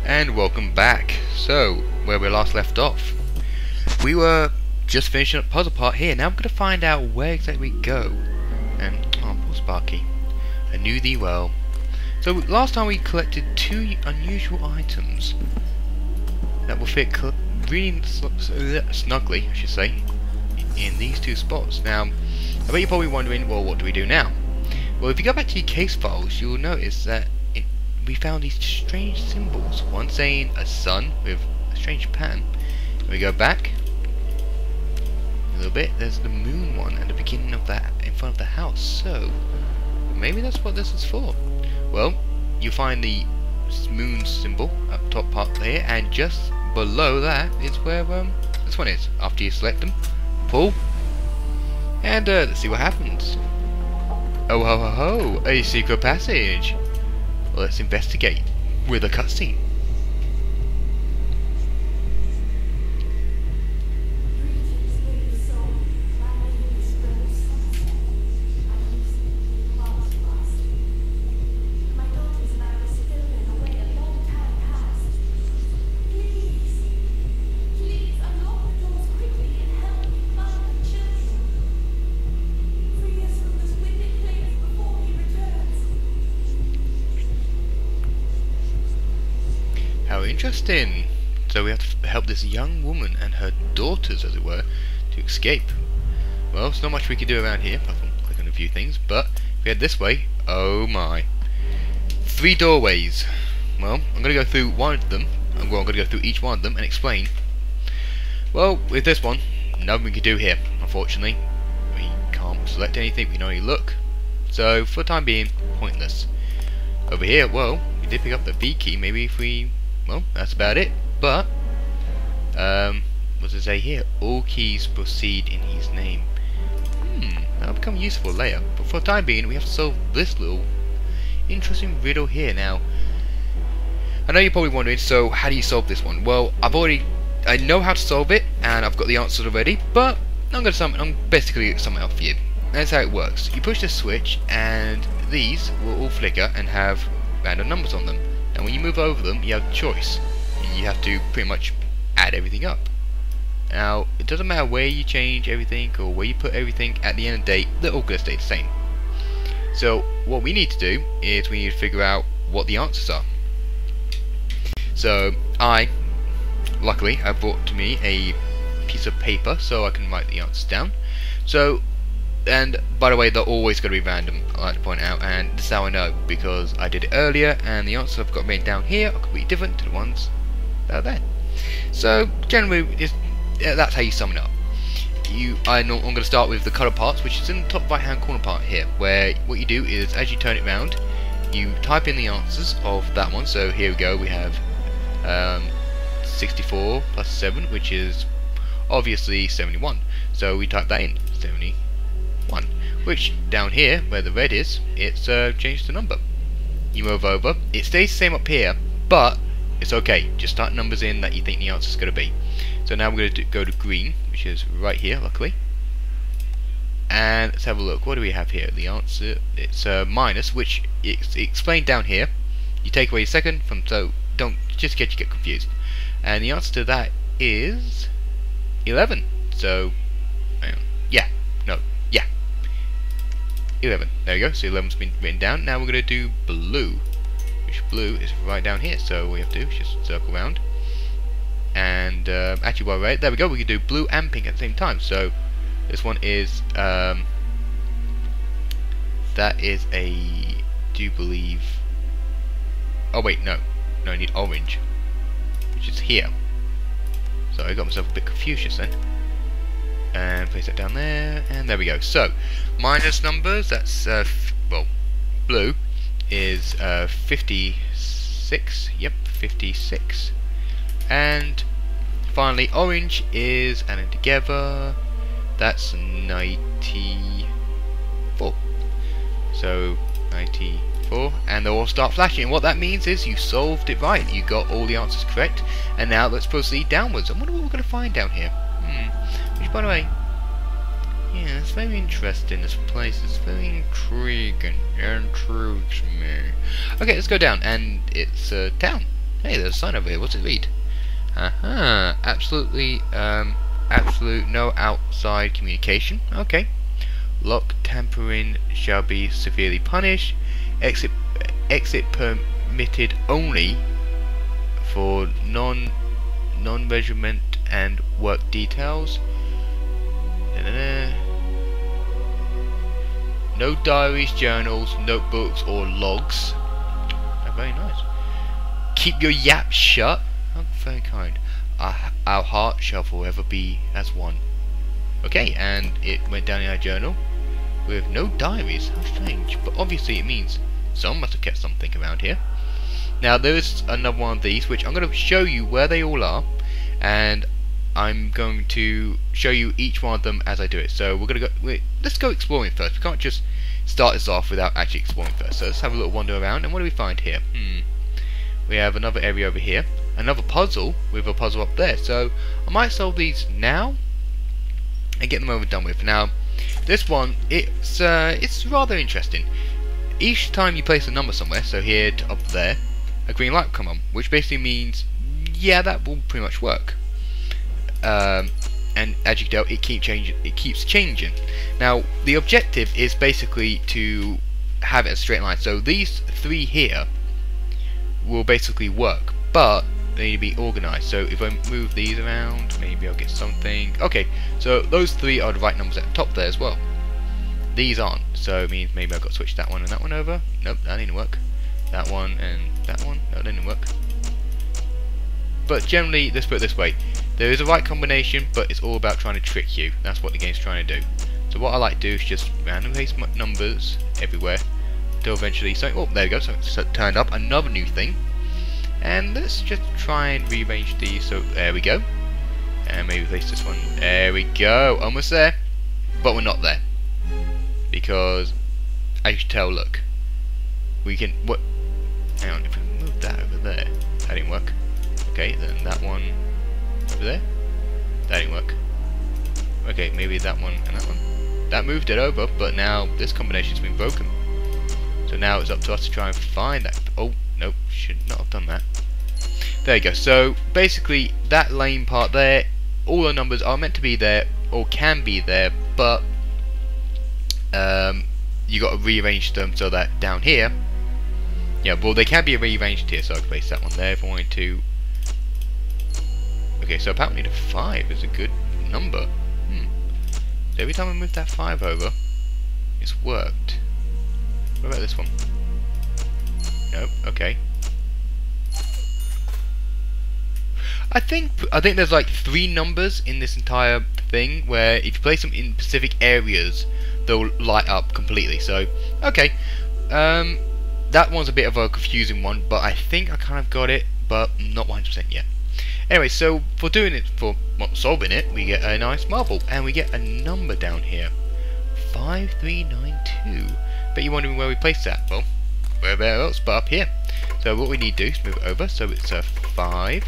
And welcome back. So, where we last left off, we were just finishing up the puzzle part here. Now I'm going to find out where exactly we go. And, oh, poor Sparky. I knew thee well. So, last time we collected two unusual items that will fit really snugly, I should say, in these two spots. Now, I bet you're probably wondering, well, what do we do now? Well, if you go back to your case files, you'll notice that we found these strange symbols. One saying a sun with a strange pan. When we go back a little bit, there's the moon one at the beginning of that, in front of the house. So maybe that's what this is for. Well, you find the moon symbol up top part there, and just below that is where this one is. After you select them, pull, and let's see what happens. Oh ho ho ho! A secret passage. Well, let's investigate with a cutscene. How interesting. So we have to help this young woman and her daughters, as it were, to escape. Well, there's not much we can do around here, apart from click on a few things, but if we head this way, oh my. 3 doorways. Well, I'm going to go through one of them, I'm going to go through each one of them and explain. Well, with this one, nothing we can do here, unfortunately. We can't select anything, we can only look. So, for the time being, pointless. Over here, well, we did pick up the V key, maybe if we... Well, that's about it, but what does it say here? All keys proceed in his name. That'll become useful later, but for the time being we have to solve this little interesting riddle here. Now, I know you're probably wondering, so how do you solve this one? Well, I know how to solve it, and I've got the answers already, but I'm basically sum it up for you. That's how it works. You push this switch, and these will all flicker and have random numbers on them. And when you move over them, you have a choice. You have to pretty much add everything up. Now, it doesn't matter where you change everything or where you put everything, at the end of the day, they're all going to stay the same. So, what we need to do is we need to figure out what the answers are. So, luckily, I brought to me a piece of paper so I can write the answers down. So, and by the way, they're always going to be random, I like to point out, and this is how I know, because I did it earlier and the answers I've got written down here are completely different to the ones that are there. So generally, that's how you sum it up. I'm going to start with the colour parts, which is in the top right hand corner part here, where what you do is, as you turn it around, you type in the answers of that one. So here we go, we have 64 plus 7, which is obviously 71, so we type that in, 71. Which down here, where the red is, it's changed the number. You move over, it stays the same up here, but it's okay. Just start numbers in that you think the answer is going to be. So now we're going to go to green, which is right here, luckily. And let's have a look. What do we have here? The answer, it's minus, which it's explained down here. You take away a second from, so don't just get confused. And the answer to that is 11. So, hang on. 11. There we go. So 11's been written down. Now we're going to do blue, which blue is right down here. So all we have to do is just circle around. And actually, while we're right, there we go. We can do blue and pink at the same time. So this one is that is a. Do you believe? Oh wait, no, I need orange, which is here. So I got myself a bit confused then. And place that down there, and there we go. So, minus numbers, that's, well, blue is 56, yep, 56. And finally, orange is, adding together, that's 94. So, 94, and they'll all start flashing. And what that means is you solved it right, you got all the answers correct, and now let's proceed downwards. I wonder what we're going to find down here. Which, by the way, yeah, it's very interesting, this place. It's very intriguing. It intrigues me. Okay, let's go down, and it's a town. Hey, there's a sign over here. What's it read? Absolutely, absolute no outside communication. Okay. Lock tampering shall be severely punished. Exit permitted only for non-measurement and work details. No diaries, journals, notebooks, or logs. Oh, very nice. Keep your yap shut. Oh, very kind. Our heart shall forever be as one. Okay, and it went down in our journal with no diaries. How strange. But obviously it means someone must have kept something around here. Now there is another one of these, which I'm going to show you where they all are, and I'm going to show you each one of them as I do it. So we're going to go. Let's go exploring first. We can't just start this off without actually exploring first. So let's have a little wander around. And what do we find here? We have another area over here, another puzzle with a puzzle up there. So I might solve these now and get them over and done with. Now this one, it's rather interesting. Each time you place a number somewhere, so here to up there, a green light will come on, which basically means, yeah, that will pretty much work. And as you can tell, it keeps changing. Now the objective is basically to have it a straight line. So these three here will basically work, but they need to be organized. So if I move these around, maybe I'll get something. Okay, so those three are the right numbers at the top there as well. These aren't, so it means maybe I've got to switch that one and that one over. Nope, that didn't work. That one and that one, no, that didn't work. But generally, let's put it this way. There is a right combination, but it's all about trying to trick you. That's what the game's trying to do. So what I like to do is just randomly place numbers everywhere until eventually something. Oh, there we go. So turned up another new thing. And let's just try and rearrange these. So there we go. And maybe place this one. There we go. Almost there. But we're not there. Because, as you can tell, look. We can. What? Hang on. If we move that over there. That didn't work. Okay, then that one over there. That didn't work. Okay, maybe that one and that one. That moved it over, but now this combination's been broken. So now it's up to us to try and find that. Oh, nope, should not have done that. There you go. So basically, that lane part there, all the numbers are meant to be there or can be there, but you got to rearrange them so that down here, yeah, well they can be rearranged here. So I can place that one there if I wanted to. Okay, so apparently the 5 is a good number. So every time I move that 5 over, it's worked. What about this one? Nope. Okay. I think there's like 3 numbers in this entire thing where if you place them in specific areas, they'll light up completely. So okay, that one's a bit of a confusing one, but I think I kind of got it, but not 100% yet. Anyway, so for doing it, for solving it, we get a nice marble, and we get a number down here, 5392. But you're wondering where we place that? Well, wherever else but up here. So what we need to do is move it over, so it's a 5,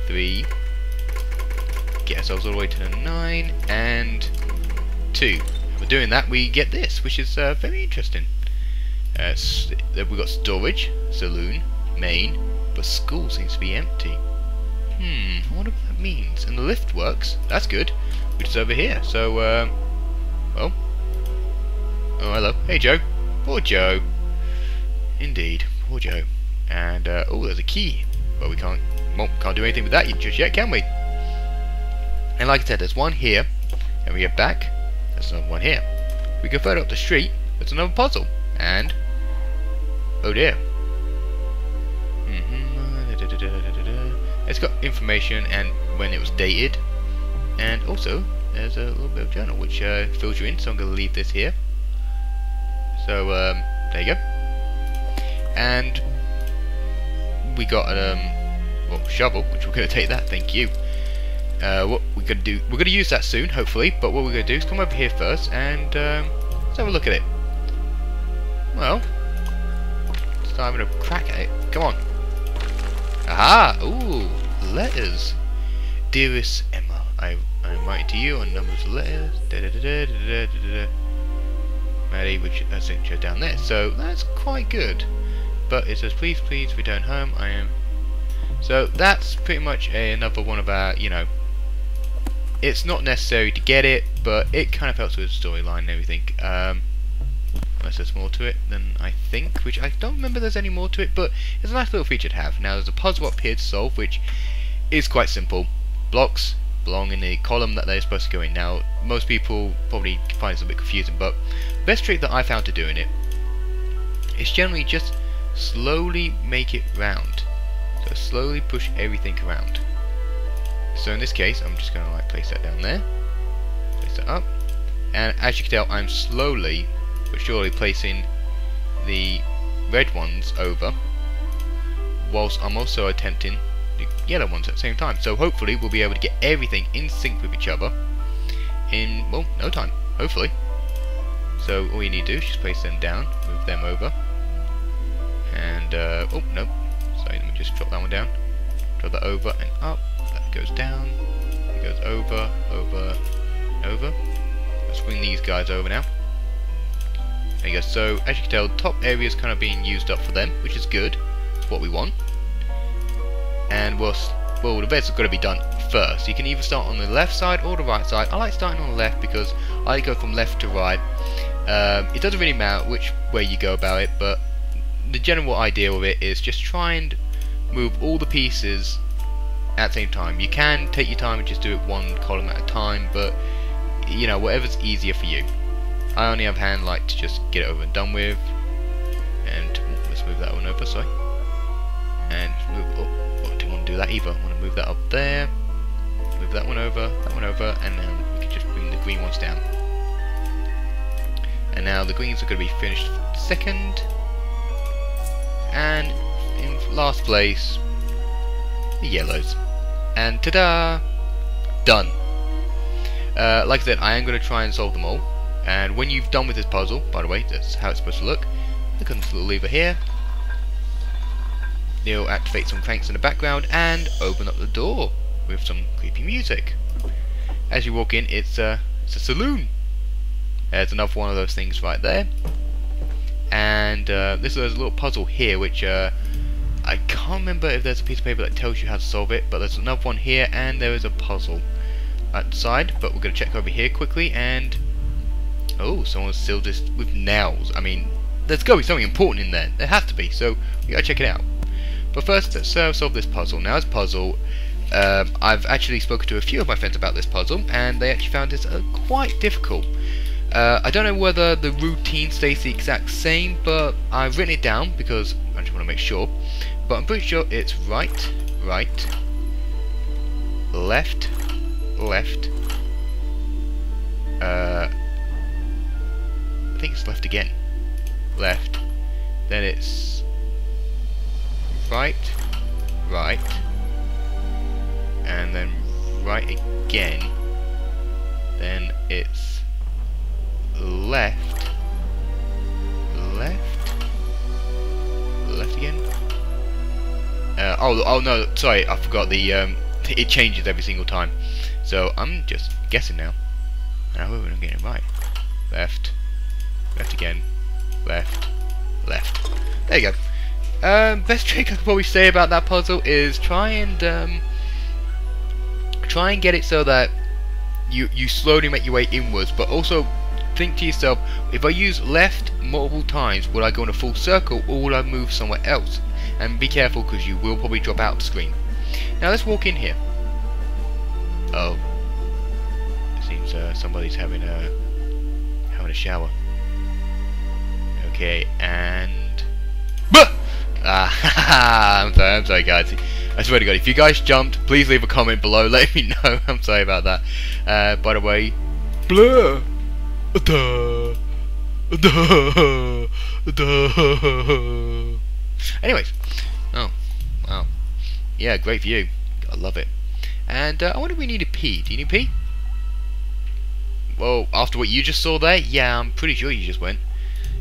3, get ourselves all the way to the 9, and 2. And we're doing that, we get this, which is very interesting. We've got storage, saloon, main, but school seems to be empty. I wonder what that means. And the lift works. That's good. Which is over here. So, well. Oh, hello. Hey, Joe. Poor Joe. Indeed. Poor Joe. And, oh, there's a key. But we can't do anything with that just yet, can we? And like I said, there's one here. And we get back. There's another one here. We go further up the street. There's another puzzle. And, oh dear. It's got information and when it was dated, and also there's a little bit of journal which fills you in. So I'm going to leave this here. So there you go. And we got well, shovel, which we're going to take that. Thank you. What we're going to do? We're going to use that soon, hopefully. But what we're going to do is come over here first and let's have a look at it. Well, start having a crack at it. Come on. Aha! Ooh, letters. Dearest Emma, I'm writing to you on numbers of letters. Maddie, which I think you're down there. So that's quite good. but it says please return home. I am. So that's pretty much another one of our, you know, it's not necessary to get it, but it kind of helps with the storyline and everything. Unless there's more to it than I think, which I don't remember there's any more to it, but it's a nice little feature to have. Now there's a puzzle up here to solve, which is quite simple. Blocks belong in the column that they're supposed to go in. Now most people probably find this a bit confusing, but the best trick that I found to doing it is generally just slowly make it round. So slowly push everything around. So in this case, I'm just going to like place that down there, place that up, and as you can tell, I'm slowly but surely placing the red ones over, whilst I'm also attempting the yellow ones at the same time. So hopefully we'll be able to get everything in sync with each other in, well, no time, hopefully. So all you need to do is just place them down, move them over, and oh no, sorry, let me just drop that one down, drop that over and up, that goes down, it goes over, over, over. Let's bring these guys over now. There you go. So as you can tell, the top area is kind of being used up for them, which is good. It's what we want. And well, the red's got to be done first. You can either start on the left side or the right side. I like starting on the left because I like to go from left to right. It doesn't really matter which way you go about it, but the general idea of it is just try and move all the pieces at the same time. You can take your time and just do it one column at a time, but you know, whatever's easier for you. I only have hand like to just get it over and done with. And let's move that one over, sorry. And move, oh, I didn't want to do that either. I want to move that up there, move that one over, and then we can just bring the green ones down. And now the greens are going to be finished second, and in last place the yellows. And ta-da! Done. Like I said, I am going to try and solve them all. And when you've done with this puzzle, by the way, that's how it's supposed to look. Look on this little lever here. You'll activate some cranks in the background and open up the door with some creepy music. As you walk in, it's a saloon. There's another one of those things right there. And this is a little puzzle here, which I can't remember if there's a piece of paper that tells you how to solve it, but there's another one here, and there is a puzzle at the side. But we're going to check over here quickly, and oh, someone's sealed this with nails. I mean, there's got to be something important in there. There has to be, so we got to check it out. But first, let's solve this puzzle. Now, this puzzle, I've actually spoken to a few of my friends about this puzzle, and they actually found this quite difficult. I don't know whether the routine stays the exact same, but I've written it down because I just want to make sure. But I'm pretty sure it's right, right, left, left, I think it's left again. Left. Then it's right, right, and then right again. Then it's left, left, left again. Oh no, sorry, I forgot the it changes every single time. So I'm just guessing now. And I hope I'm getting it right. Left, left again, left, left. There you go. Best trick I could probably say about that puzzle is try and get it so that you slowly make your way inwards, but also think to yourself, if I use left multiple times, will I go in a full circle or will I move somewhere else? And be careful, because you will probably drop out the screen. Now let's walk in here. Oh, it seems somebody's having a shower. Okay, and I'm sorry guys. I swear to God, if you guys jumped, please leave a comment below, let me know. I'm sorry about that. By the way, blur. Anyways, oh wow, yeah, great view. I love it. And I wonder if we need a pee. Do you need pee? Well, after what you just saw there, yeah, I'm pretty sure you just went.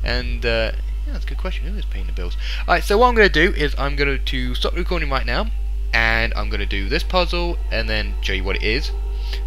And yeah, that's a good question. Who is paying the bills? Alright, so what I'm going to do is I'm going to stop recording right now, and I'm going to do this puzzle and then show you what it is.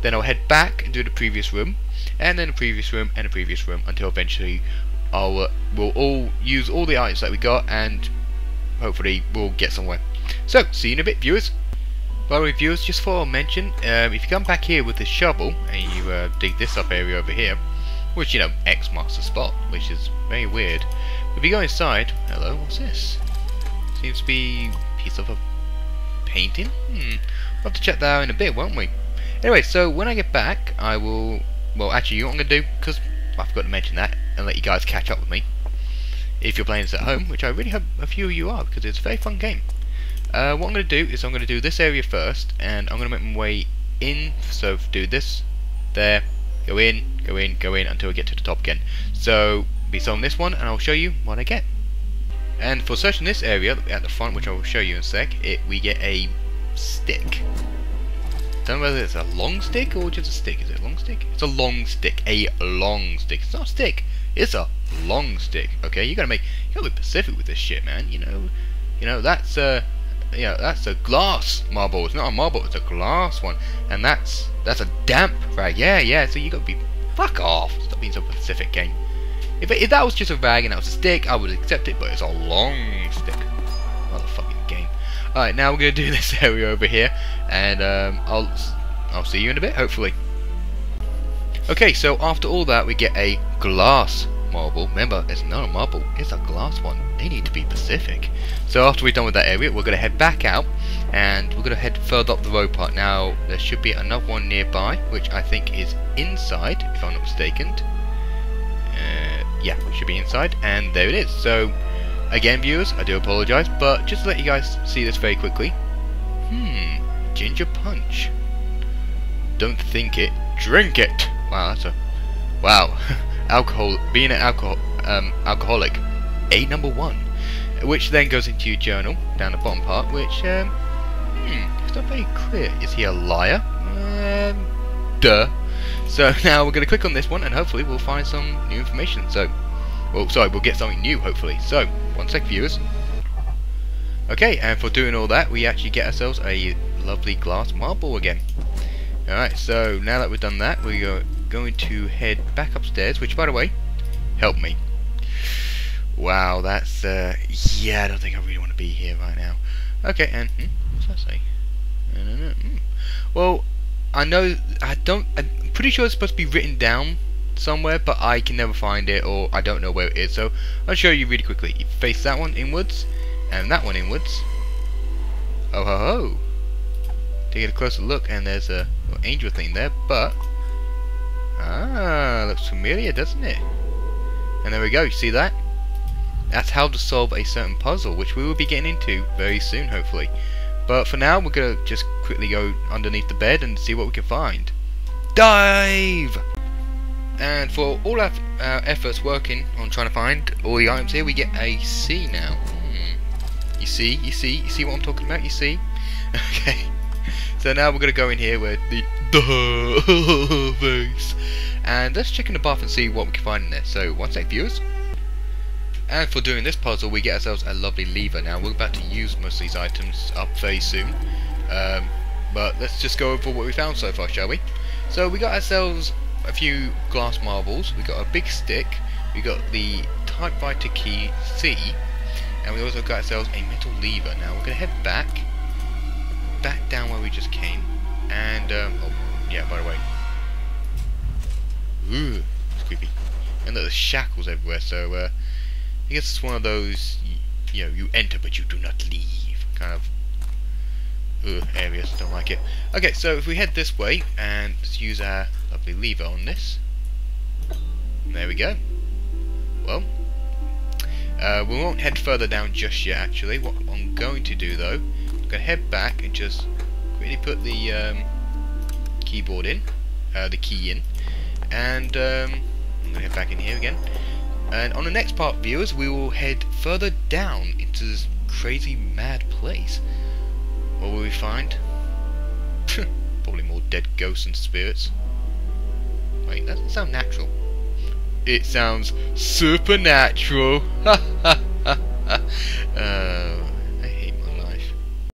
Then I'll head back and do the previous room, and then the previous room and the previous room, until eventually we'll all use all the items that we got and hopefully we'll get somewhere. So, see you in a bit, viewers. By the way, viewers, just for a mention, if you come back here with the shovel and you dig this up area over here, which, you know, X marks the spot, which is very weird. If you go inside, hello, what's this? Seems to be a piece of a painting? We'll have to check that out in a bit, won't we? Anyway, so when I get back, I will... Well, actually, you know what I'm going to do? Because I forgot to mention that, and let you guys catch up with me. If you're playing this at home, which I really hope a few of you are, because it's a very fun game. What I'm going to do is I'm going to do this area first, and I'm going to make my way in. So do this, there, go in, go in, go in, until I get to the top again. So, be on this one, and I'll show you what I get. And for searching this area at the front, which I will show you in a sec, we get a stick. Don't know whether it's a long stick or just a stick. Is it a long stick? It's a long stick. A long stick. It's not a stick. It's a long stick. Okay, you gotta be specific with this shit, man. You know that's that's a glass marble. It's not a marble. It's a glass one, and that's a damp rag. Yeah. So you gotta be fuck off. Stop being so specific, game. If that was just a rag and that was a stick, I would accept it. But it's a long stick. Motherfucking game. Alright, now we're going to do this area over here, and I'll see you in a bit, hopefully. Okay, so after all that, we get a glass marble. Remember, it's not a marble, it's a glass one. They need to be specific. So after we're done with that area, we're going to head back out, and we're going to head further up the road part. Now, there should be another one nearby, which I think is inside, if I'm not mistaken. Yeah, it should be inside, and there it is. So, again, viewers, I do apologise, but just to let you guys see this very quickly. Ginger punch. Don't think it, drink it. Wow, that's a... Wow. Alcohol, being an alcoholic. Number 1. Which then goes into your journal, down the bottom part, which, it's not very clear. Is he a liar? Duh. So now we're going to click on this one, and hopefully we'll find some new information. So, well, sorry, we'll get something new, hopefully. So, one sec, viewers. Okay, and for doing all that, we actually get ourselves a lovely glass marble again. Alright, so now that we've done that, we're going to head back upstairs, which, by the way, help me. Wow, that's, yeah, I don't think I really want to be here right now. Okay, and, what's that say? No. Well, I'm pretty sure it's supposed to be written down somewhere, but I can never find it, or I don't know where it is, so I'll show you really quickly. You face that one inwards, and that one inwards. Oh ho ho! To get a closer look, and there's a little angel thing there, but... looks familiar, doesn't it? And there we go, you see that? That's how to solve a certain puzzle, which we will be getting into very soon, hopefully. But for now, we're going to just quickly go underneath the bed and see what we can find. Dive! And for all our efforts working on trying to find all the items here, we get a C now. You see what I'm talking about? You see? Okay. So now we're going to go in here where the face. And let's check in the bath and see what we can find in there. So, one sec, viewers. And for doing this puzzle, we get ourselves a lovely lever. Now, we're about to use most of these items up very soon. But let's just go over what we found so far, shall we? So, we got ourselves a few glass marbles. We got a big stick. We got the typewriter key C. And we also got ourselves a metal lever. Now, we're going to head back down where we just came. And, oh, yeah, by the way. Ooh, it's creepy. And there's shackles everywhere, so, I guess it's one of those, you know, you enter but you do not leave kind of areas. Don't like it. Okay, so if we head this way and let's use our lovely lever on this. There we go. Well, we won't head further down just yet. Actually, what I'm going to do though, I'm going to head back and just quickly put the keyboard in, the key in, and I'm going to head back in here again. And on the next part, viewers, we will head further down into this crazy mad place. What will we find? Probably more dead ghosts and spirits. Wait, that doesn't sound natural. It sounds supernatural. Oh